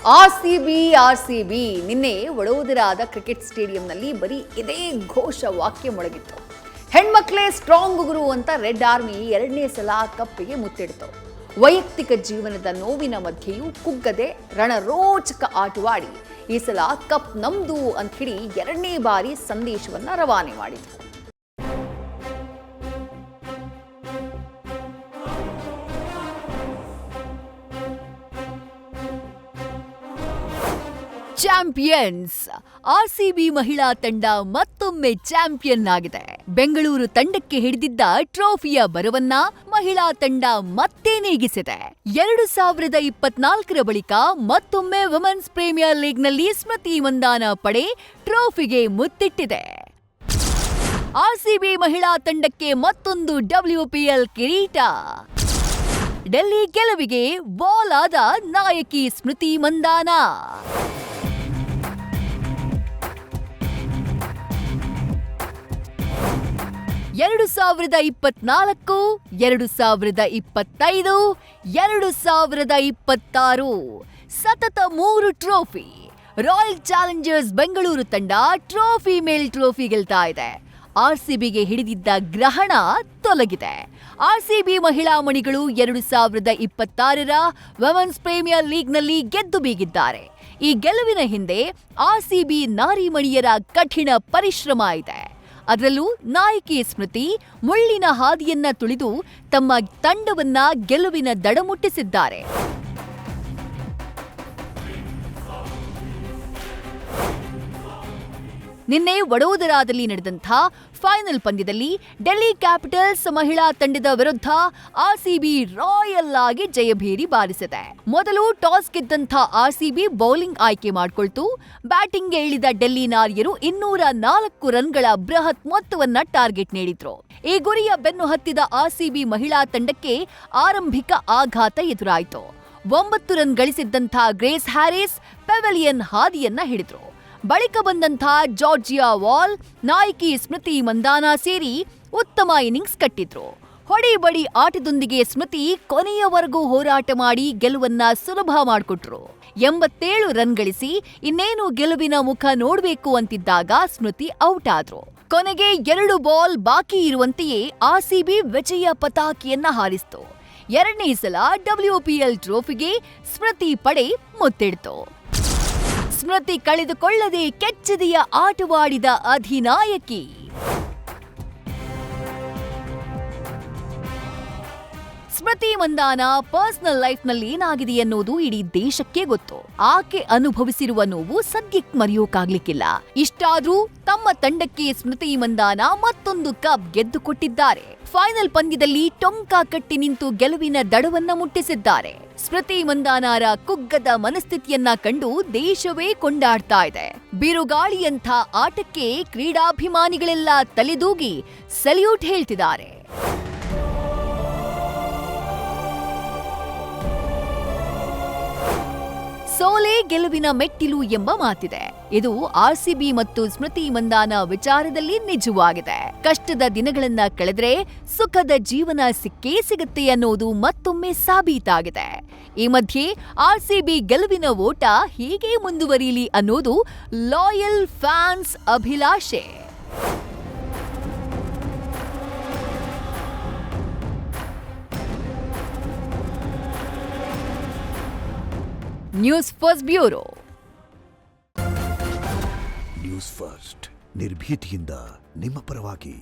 RCB ನಿನ್ನೆ ವಡೋದರಾದ cricket ಸ್ಟೇಡಿಯಂನಲ್ಲಿ ಬರೀ ಇದೇ ಘೋಷ ವಾಕ್ಯ ಮೊಳಗಿತ್ತು. ಹೆಣ್ಮಕ್ಳೇ ಸ್ಟ್ರಾಂಗ್ ಗುರು ಅಂತ ರೆಡ್ ಆರ್ಮಿ 2ನೇ ಸಲ ಕಪ್ಪಿಗೆ ಮುತ್ತಿಡ್ತು. ವೈಯಕ್ತಿಕ ಜೀವನದ ನೋವಿನ ಮಧ್ಯೆಯೂ ಕುಗ್ಗದೆ ರಣರೋಚಕ ಆಟವಾಡಿ ಈ ಸಲ ಕಪ್ ನಮ್ದು ಅಂತ ಹೇಳಿ 2ನೇ ಬಾರಿ ಸಂದೇಶವನ್ನ ರವಾನೆ ಮಾಡಿದ್ರು. ಚಾಂಪಿಯನ್ಸ್ ಆರ್ಸಿಬಿ ಮಹಿಳಾ ತಂಡ ಮತ್ತೊಮ್ಮೆ ಚಾಂಪಿಯನ್ ಆಗಿದೆ. ಬೆಂಗಳೂರು ತಂಡಕ್ಕೆ ಹಿಡಿದಿದ್ದ ಟ್ರೋಫಿಯ ಬರವನ್ನ ಮಹಿಳಾ ತಂಡ ಮತ್ತೆ ನೀಗಿಸಿದೆ. 2024ರ ಬಳಿಕ ಮತ್ತೊಮ್ಮೆ ವುಮೆನ್ಸ್ ಪ್ರೀಮಿಯರ್ ಲೀಗ್ನಲ್ಲಿ ಸ್ಮೃತಿ ಮಂದಾನ ಪಡೆ ಟ್ರೋಫಿಗೆ ಮುತ್ತಿಟ್ಟಿದೆ. ಆರ್ಸಿಬಿ ಮಹಿಳಾ ತಂಡಕ್ಕೆ ಮತ್ತೊಂದು WPL ಕಿರೀಟ. ಡೆಲ್ಲಿ ಗೆಲುವಿಗೆ ಬಾಲ್ ಆದ ನಾಯಕಿ ಸ್ಮೃತಿ ಮಂದಾನ. 2024, 2025, 2026 ಸತತ 3 ಟ್ರೋಫಿ. ರಾಯಲ್ ಚಾಲೆಂಜರ್ಸ್ ಬೆಂಗಳೂರು ತಂಡ ಟ್ರೋಫಿ ಮೇಲ್ ಟ್ರೋಫಿ ಗೆಲ್ತಾ ಇದೆ. ಆರ್ಸಿಬಿಗೆ ಹಿಡಿದಿದ್ದ ಗ್ರಹಣ ತೊಲಗಿದೆ. ಆರ್ಸಿಬಿ ಮಹಿಳಾ ಮಣಿಗಳು 2026ರ ವುಮೆನ್ಸ್ ಪ್ರೀಮಿಯರ್ ಲೀಗ್ನಲ್ಲಿ ಗೆದ್ದು ಬೀಗಿದ್ದಾರೆ. ಈ ಗೆಲುವಿನ ಹಿಂದೆ ಆರ್ಸಿಬಿ ನಾರಿಮಣಿಯರ ಕಠಿಣ ಪರಿಶ್ರಮ ಇದೆ. ಅದರಲ್ಲೂ ನಾಯಕಿ ಸ್ಮೃತಿ ಮುಳ್ಳಿನ ಹಾದಿಯನ್ನ ತುಳಿದು ತಮ್ಮ ತಂಡವನ್ನ ಗೆಲುವಿನ ದಡ ಮುಟ್ಟಿಸಿದ್ದಾರೆ. ನಿನ್ನೆ ವಡೋದರಾದಲ್ಲಿ ನಡೆದಂಥ ಫೈನಲ್ ಪಂದ್ಯದಲ್ಲಿ ಡೆಲ್ಲಿ ಕ್ಯಾಪಿಟಲ್ಸ್ ಮಹಿಳಾ ತಂಡದ ವಿರುದ್ಧ ಆರ್ಸಿಬಿ ರಾಯಲ್ ಆಗಿ ಜಯಭೇರಿ ಬಾರಿಸಿದೆ. ಮೊದಲು ಟಾಸ್ ಗೆದ್ದಂಥ ಆರ್ಸಿಬಿ ಬೌಲಿಂಗ್ ಆಯ್ಕೆ ಮಾಡಿಕೊಳ್ತು. ಬ್ಯಾಟಿಂಗ್ಗೆ ಇಳಿದ ಡೆಲ್ಲಿ ನಾರಿಯರು 204 ರನ್ಗಳ ಬೃಹತ್ ಮೊತ್ತವನ್ನ ಟಾರ್ಗೆಟ್ ನೀಡಿದ್ರು. ಈ ಗುರಿಯ ಬೆನ್ನು ಹತ್ತಿದ ಆರ್ಸಿಬಿ ಮಹಿಳಾ ತಂಡಕ್ಕೆ ಆರಂಭಿಕ ಆಘಾತ ಎದುರಾಯಿತು. 9 ರನ್ ಗಳಿಸಿದ್ದಂಥ ಗ್ರೇಸ್ ಹ್ಯಾರಿಸ್ ಪೆವಿಲಿಯನ್ ಹಾದಿಯನ್ನ ಹಿಡಿದ್ರು. ಬಳಿಕ ಬಂದಂಥ ಜಾರ್ಜಿಯಾ ವಾಲ್, ನಾಯಕಿ ಸ್ಮೃತಿ ಮಂದಾನ ಸೇರಿ ಉತ್ತಮ ಇನ್ನಿಂಗ್ಸ್ ಕಟ್ಟಿದ್ರು. ಹೊಡಿ-ಬಡಿ ಆಟದೊಂದಿಗೆ ಸ್ಮೃತಿ ಕೊನೆಯವರೆಗೂ ಹೋರಾಟ ಮಾಡಿ ಗೆಲುವನ್ನ ಸುಲಭ ಮಾಡಿಕೊಟ್ರು. 87 ರನ್ ಗಳಿಸಿ ಇನ್ನೇನು ಗೆಲುವಿನ ಮುಖ ನೋಡಬೇಕು ಅಂತಿದ್ದಾಗ ಸ್ಮೃತಿ ಔಟ್ ಆದ್ರು. ಕೊನೆಗೆ 2 ಬಾಲ್ ಬಾಕಿ ಇರುವಂತೆಯೇ ಆರ್ಸಿಬಿ ವಿಜಯ ಪತಾಕೆಯನ್ನ ಹಾರಿಸಿತು. 2ನೇ ಸಲ WPL ಟ್ರೋಫಿಗೆ ಸ್ಮೃತಿ ಪಡೆ ಮುತ್ತಿಡ್ತು. ಸ್ಮೃತಿ ಕಳೆದುಕೊಳ್ಳದೆ ಕೆಚ್ಚದೆಯ ಆಟವಾಡಿದ ಅಧಿನಾಯಕಿ. ಸ್ಮೃತಿ ಮಂದಾನ ಪರ್ಸನಲ್ ಲೈಫ್ನಲ್ಲಿ ಏನಾಗಿದೆ ಅನ್ನೋದು ಇಡೀ ದೇಶಕ್ಕೆ ಗೊತ್ತು. ಆಕೆ ಅನುಭವಿಸಿರುವ ನೋವು ಸದ್ಯಕ್ಕೆ ಮರೆಯೋಕಾಗ್ಲಿಕ್ಕಿಲ್ಲ. ಇಷ್ಟಾದ್ರೂ ತಮ್ಮ ತಂಡಕ್ಕೆ ಸ್ಮೃತಿ ಮಂದಾನ ಮತ್ತೊಂದು ಕಪ್ ಗೆದ್ದು ಕೊಟ್ಟಿದ್ದಾರೆ. ಫೈನಲ್ ಪಂದ್ಯದಲ್ಲಿ ಟೊಂಕ ಕಟ್ಟಿ ನಿಂತು ಗೆಲುವಿನ ದಡವನ್ನ ಮುಟ್ಟಿಸಿದ್ದಾರೆ. ಸ್ಮೃತಿ ಮಂದಾನರ ಕುಗ್ಗದ ಮನಸ್ಥಿತಿಯನ್ನ ಕಂಡು ದೇಶವೇ ಕೊಂಡಾಡ್ತಾ ಇದೆ. ಬಿರುಗಾಳಿಯಂಥ ಆಟಕ್ಕೆ ಕ್ರೀಡಾಭಿಮಾನಿಗಳೆಲ್ಲ ತಲೆದೂಗಿ ಸಲ್ಯೂಟ್ ಹೇಳ್ತಿದ್ದಾರೆ. ಸೋಲೆ ಗೆಲುವಿನ ಮೆಟ್ಟಿಲು ಎಂಬ ಮಾತಿದೆ. ಇದು ಆರ್ಸಿಬಿ ಮತ್ತು ಸ್ಮೃತಿ ಮಂದಾನ ವಿಚಾರದಲ್ಲಿ ನಿಜವಾಗಿದೆ. ಕಷ್ಟದ ದಿನಗಳನ್ನ ಕಳೆದ್ರೆ ಸುಖದ ಜೀವನ ಸಿಕ್ಕೇ ಸಿಗುತ್ತೆ ಅನ್ನೋದು ಮತ್ತೊಮ್ಮೆ ಸಾಬೀತಾಗಿದೆ. ಈ ಮಧ್ಯೆ ಆರ್ಸಿಬಿ ಗೆಲುವಿನ ಓಟ ಹೀಗೆ ಮುಂದುವರಿಯಲಿ ಅನ್ನೋದು ಲಾಯಲ್ ಫ್ಯಾನ್ಸ್ ಅಭಿಲಾಷೆ. News first bureau. News first ನಿರ್ಭೀತಿಯಿಂದ ನಿಮ್ಮ ಪರವಾಗಿ.